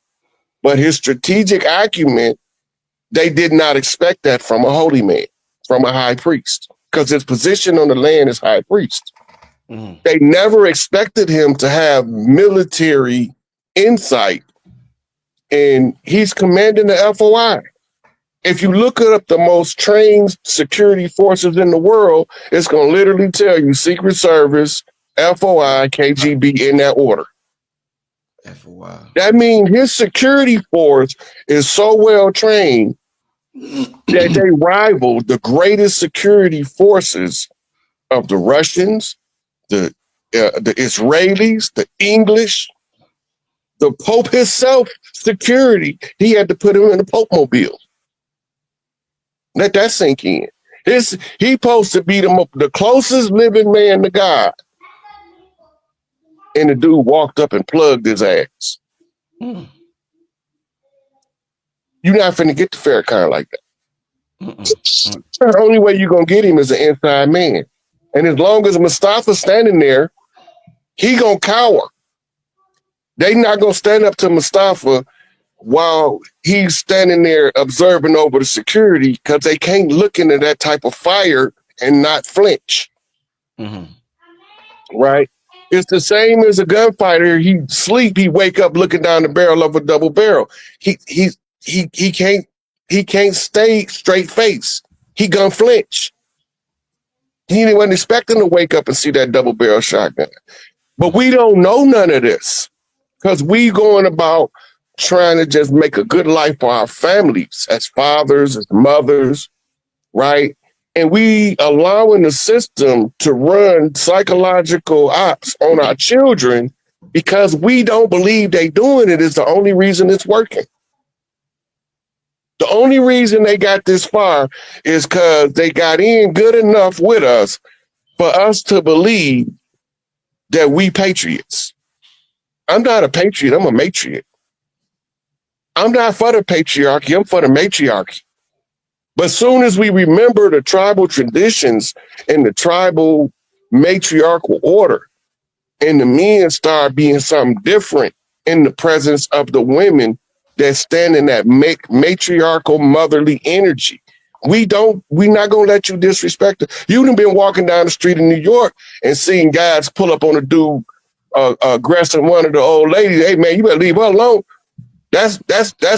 But his strategic acumen, they did not expect that from a holy man, from a high priest, because his position on the land is high priest. They never expected him to have military insight, and he's commanding the FOI. If you look up the most trained security forces in the world, it's going to literally tell you Secret Service, FOI, KGB in that order. FOI. That means his security force is so well trained that they rival the greatest security forces of the Russians, the Israelis, the English, the Pope himself. Security, he had to put him in the Pope mobile. Let that sink in. He supposed to be the closest living man to God. And the dude walked up and plugged his ass. You're not finna get to Farrakhan like that. The only way you're gonna get him is an inside man. And as long as Mustafa's standing there, he gonna cower. They not gonna stand up to Mustafa while he's standing there observing over the security, because they can't look into that type of fire and not flinch. Right? It's the same as a gunfighter. He sleep, he wake up looking down the barrel of a double barrel. He can't stay straight face. He gonna flinch. He wasn't expecting to wake up and see that double barrel shotgun. But we don't know none of this, because we going about trying to just make a good life for our families as fathers, as mothers, right? And we allowing the system to run psychological ops on our children because we don't believe they doing it is the only reason it's working. The only reason they got this far is because they got in good enough with us for us to believe that we patriots. I'm not a patriot, I'm a matriot. I'm not for the patriarchy, I'm for the matriarchy. But soon as we remember the tribal traditions and the tribal matriarchal order, and the men start being something different in the presence of the women that stand in that matriarchal motherly energy, we're not gonna let you disrespect it. You done been walking down the street in New York and seeing guys pull up on a dude aggressing one of the old ladies. Hey man, you better leave her alone. That's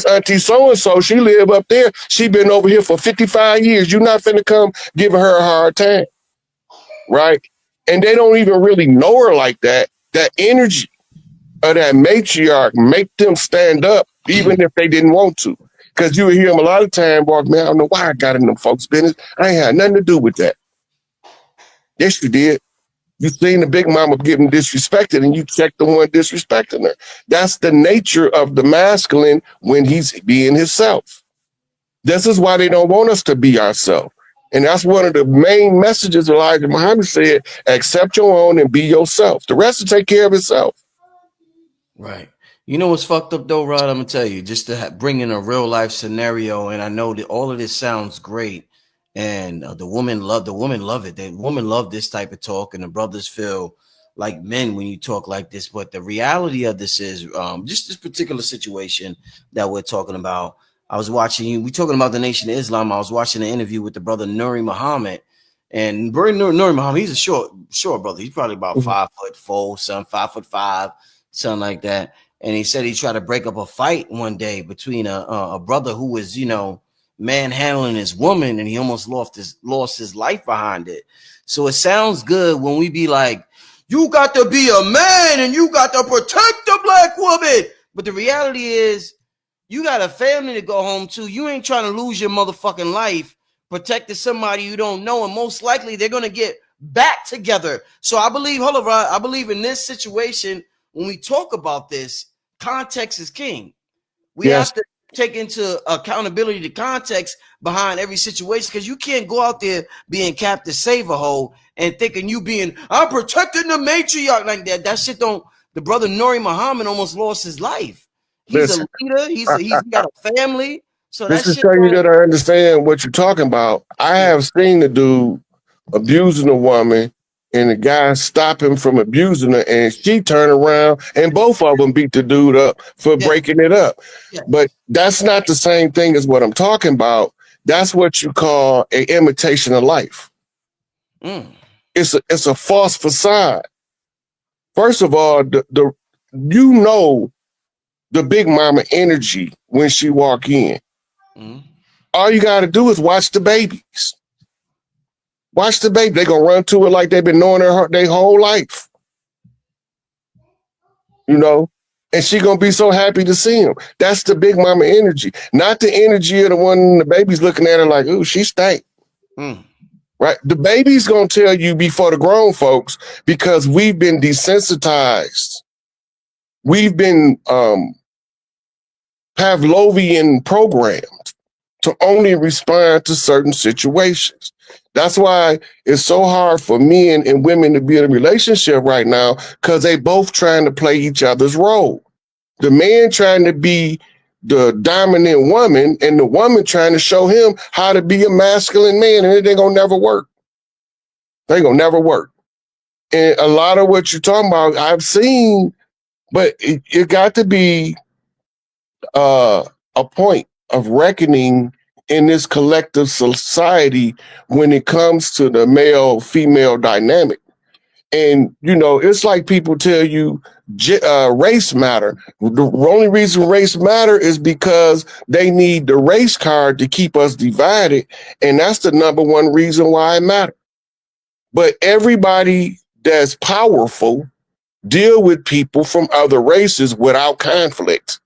Auntie so-and-so. She live up there. She been over here for 55 years. You're not finna come giving her a hard time, right? And they don't even really know her like that. That energy of that matriarch make them stand up, even if they didn't want to. Because you would hear them a lot of time walk, man, I don't know why I got in them folks' business. I ain't had nothing to do with that. Yes, you did. You seen the big mama getting disrespected and you checked the one disrespecting her. That's the nature of the masculine when he's being himself. This is why they don't want us to be ourselves. And that's one of the main messages Elijah Muhammad said, accept your own and be yourself. The rest will take care of itself. Right. You know what's fucked up though, Rod? I'm gonna tell you, just to bring in a real life scenario, and I know that all of this sounds great, and the women love it. The women love this type of talk, and the brothers feel like men when you talk like this. But the reality of this is, just this particular situation that we're talking about. I was watching, we talking about the Nation of Islam. I was watching an interview with the brother Nuri Muhammad, and Nuri Muhammad, he's a short brother. He's probably about 5'4", 5'5", something like that. And he said he tried to break up a fight one day between a brother who was, manhandling his woman, and he almost lost his life behind it. So it sounds good when we be like, you got to be a man and you got to protect the black woman. But the reality is, you got a family to go home to. You ain't trying to lose your motherfucking life protecting somebody you don't know, and most likely they're gonna get back together. So I believe, I believe in this situation, when we talk about this, context is king. We have to take into accountability the context behind every situation, because you can't go out there being Captain Save-A-Hole and thinking I'm protecting the matriarch like that. That shit don't. The brother Nuri Muhammad almost lost his life. He's a leader. He's got a family. So this is so you gotta understand what you're talking about. I have seen the dude abusing a woman, and the guy stop him from abusing her, and she turn around and both of them beat the dude up for breaking it up. But that's not the same thing as what I'm talking about. That's what you call an imitation of life. It's a false facade. First of all, the big mama energy when she walk in. All you got to do is watch the babies. Watch the baby. They're going to run to it like they've been knowing their whole life. You know? And she going to be so happy to see him. That's the big mama energy. Not the energy of the one the baby's looking at her like, ooh, she stank. Right? The baby's going to tell you before the grown folks because we've been desensitized. We've been Pavlovian programmed to only respond to certain situations. That's why it's so hard for men and women to be in a relationship right now, because they both trying to play each other's role. The man trying to be the dominant woman and the woman trying to show him how to be a masculine man, and it ain't gonna never work. They ain't gonna never work. And a lot of what you're talking about, I've seen, but it got to be a point of reckoning in this collective society when it comes to the male-female dynamic. And, you know, it's like people tell you race matter. The only reason race matter is because they need the race card to keep us divided. And that's the number one reason why it matters. But everybody that's powerful deal with people from other races without conflict.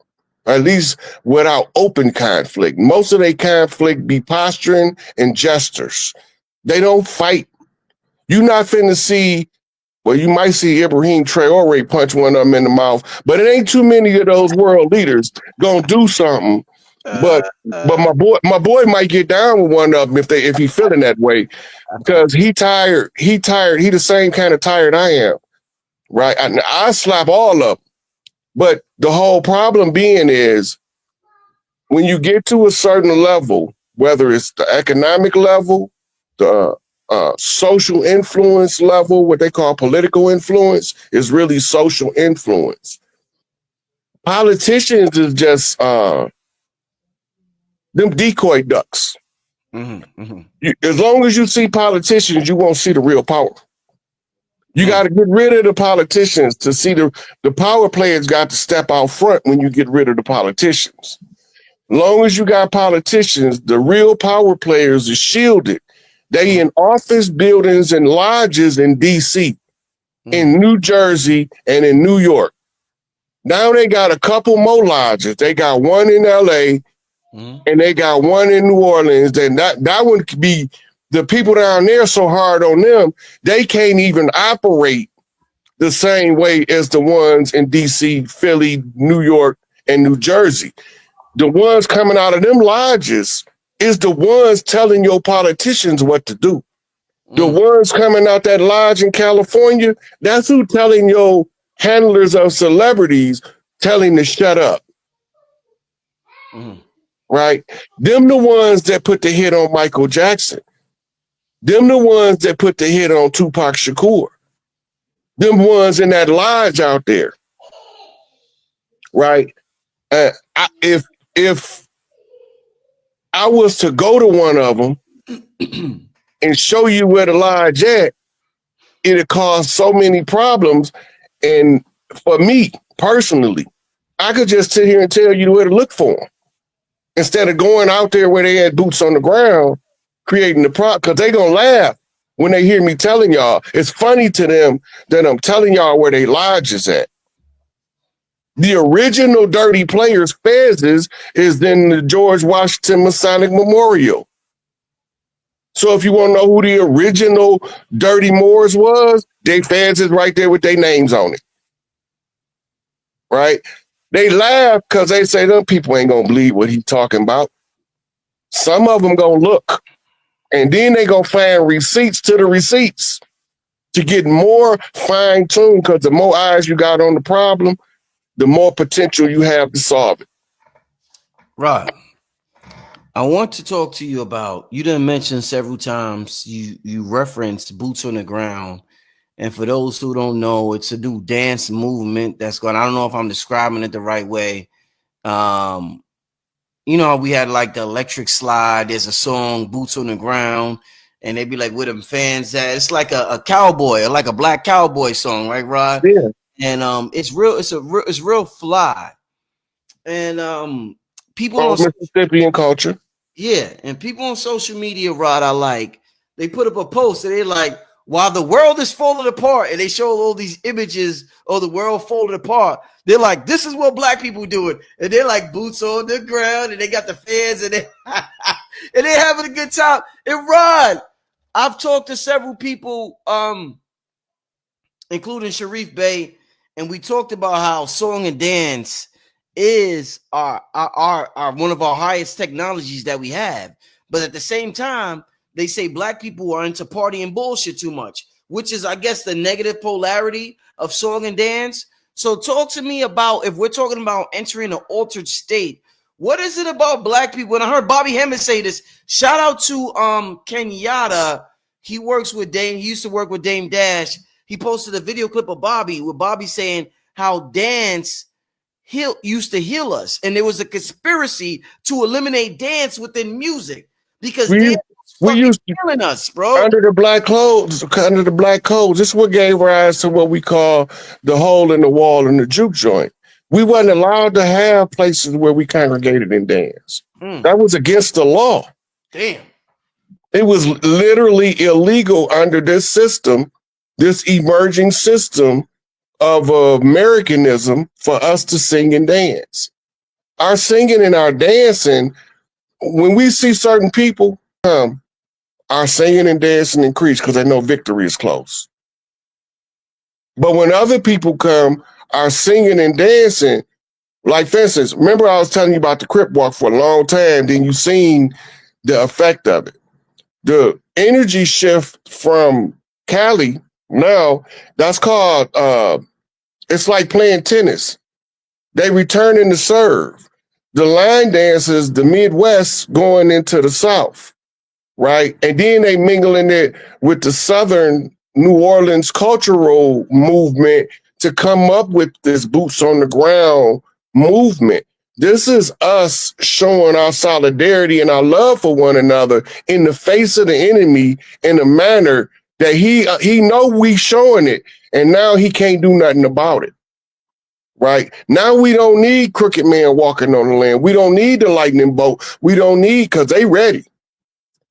At least without open conflict. Most of their conflict be posturing and gestures. They don't fight. You're not finna see, well, you might see Ibrahim Traore punch one of them in the mouth, but it ain't too many of those world leaders gonna do something. But my boy might get down with one of them if he feeling that way, because he tired. He the same kind of tired I am, right? I slap all of them. But the whole problem being is when you get to a certain level, whether it's the economic level, the social influence level, what they call political influence is really social influence. Politicians is just them decoy ducks. As long as you see politicians, you won't see the real power. You got to get rid of the politicians to see the power players got to step out front when you get rid of the politicians. Long as you got politicians, the real power players are shielded. They in office buildings and lodges in DC, in New Jersey, and in New York. Now they got a couple more lodges. They got one in LA and they got one in New Orleans. Then that would be the people down there so hard on them, they can't even operate the same way as the ones in DC, Philly, New York, and New Jersey. The ones coming out of them lodges is the ones telling your politicians what to do. The ones coming out that lodge in California, that's who telling your handlers of celebrities, telling to shut up. Right? Them the ones that put the hit on Michael Jackson. Them the ones that put the hit on Tupac Shakur. Them ones in that lodge out there. Right? If I was to go to one of them and show you where the lodge at, it'd cause so many problems. And for me personally, I could just sit here and tell you where to look for them instead of going out there where they had boots on the ground, creating the problem, because they gonna laugh when they hear me telling y'all. It's funny to them that I'm telling y'all where they lodge is at. The original Dirty Players Fez's is in the George Washington Masonic Memorial. So if you want to know who the original Dirty Moors was, they Fez is right there with their names on it. Right? They laugh because they say them people ain't gonna believe what he's talking about. Some of them gonna look. And then they gonna find receipts to the receipts to get more fine-tuned, because the more eyes you got on the problem, the more potential you have to solve it. Right. I want to talk to you about, you didn't mention several times, you referenced boots on the ground. And for those who don't know, it's a new dance movement that's going, I don't know if I'm describing it the right way. You know, we had like the electric slide. There's a song, Boots on the Ground, and they be like, where them fans at? It's like a cowboy, or like a black cowboy song, right, Rod? Yeah. And it's real fly. And people From on Mississippian culture. yeah, and people on social media, Rod, I like, they put up a post and they're like, while the world is falling apart, and they show all these images of the world falling apart, they're like, this is what black people do it. And they're like boots on the ground, and they got the fans, and and they're having a good time. And Rod, I've talked to several people, including Sharif Bey, and we talked about how song and dance is our one of our highest technologies that we have. But at the same time, they say black people are into party and bullshit too much, which is, I guess, the negative polarity of song and dance. So talk to me about, if we're talking about entering an altered state, what is it about black people? And I heard Bobby Hemmett say this. Shout out to Kenyatta. He works with Dame. He used to work with Dame Dash. He posted a video clip of Bobby with Bobby saying how dance used to heal us, and there was a conspiracy to eliminate dance within music because dance was used to killing us, bro. Under the black codes. This is what gave rise to what we call the hole in the wall in the juke joint. We wasn't allowed to have places where we congregated and danced. That was against the law. Damn. It was literally illegal under this system, this emerging system of Americanism, for us to sing and dance. Our singing and our dancing, when we see certain people come, our singing and dancing increase because they know victory is close. But when other people come, our singing and dancing, like for instance, remember I was telling you about the Crip Walk for a long time, then you seen the effect of it. The energy shift from Cali now, that's called, it's like playing tennis. They returning to serve. The line dancers, the Midwest going into the South, right? And then they mingling it with the Southern New Orleans cultural movement to come up with this boots on the ground movement. This is us showing our solidarity and our love for one another in the face of the enemy in a manner that he know we showing it, and now he can't do nothing about it. Right? Now we don't need crooked man walking on the land. We don't need the lightning bolt. We don't need, because they ready.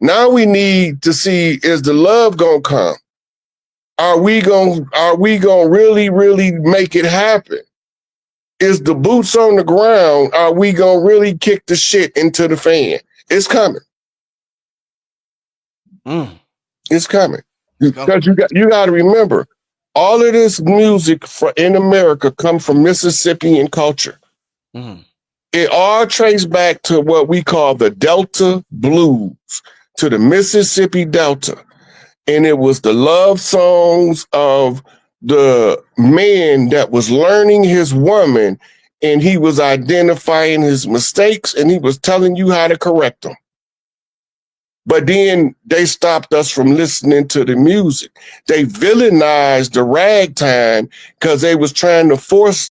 Now we need to see, is the love gonna come? Are we gonna really, really make it happen? Is the boots on the ground, are we gonna really kick the shit into the fan? It's coming. It's coming. Because you got to remember, all of this music in America come from Mississippian culture. It all traced back to what we call the Delta Blues, to the Mississippi Delta. And it was the love songs of the man that was learning his woman, and he was identifying his mistakes, and he was telling you how to correct them. But then they stopped us from listening to the music. They villainized the ragtime because they was trying to force